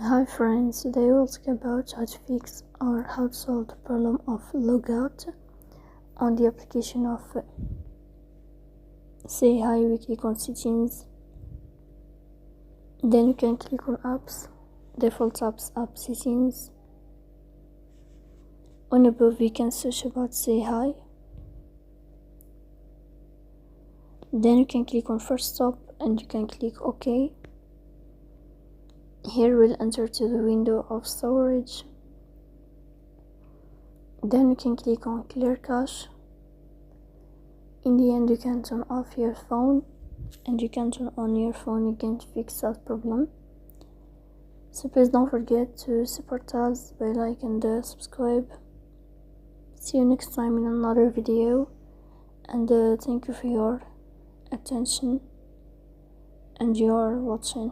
Hi friends, today we'll talk about how to fix or how to solve the problem of logout on the application of SayHi. We click on settings, then you can click on apps, default apps, app settings. On above we can search about SayHi, then you can click on first stop and you can click OK. Here we'll enter to the window of storage. Then you can click on clear cache. In the end you can turn off your phone and you can turn on your phone again to fix that problem. So please don't forget to support us by like and subscribe. See you next time in another video, and thank you for your attention and your watching.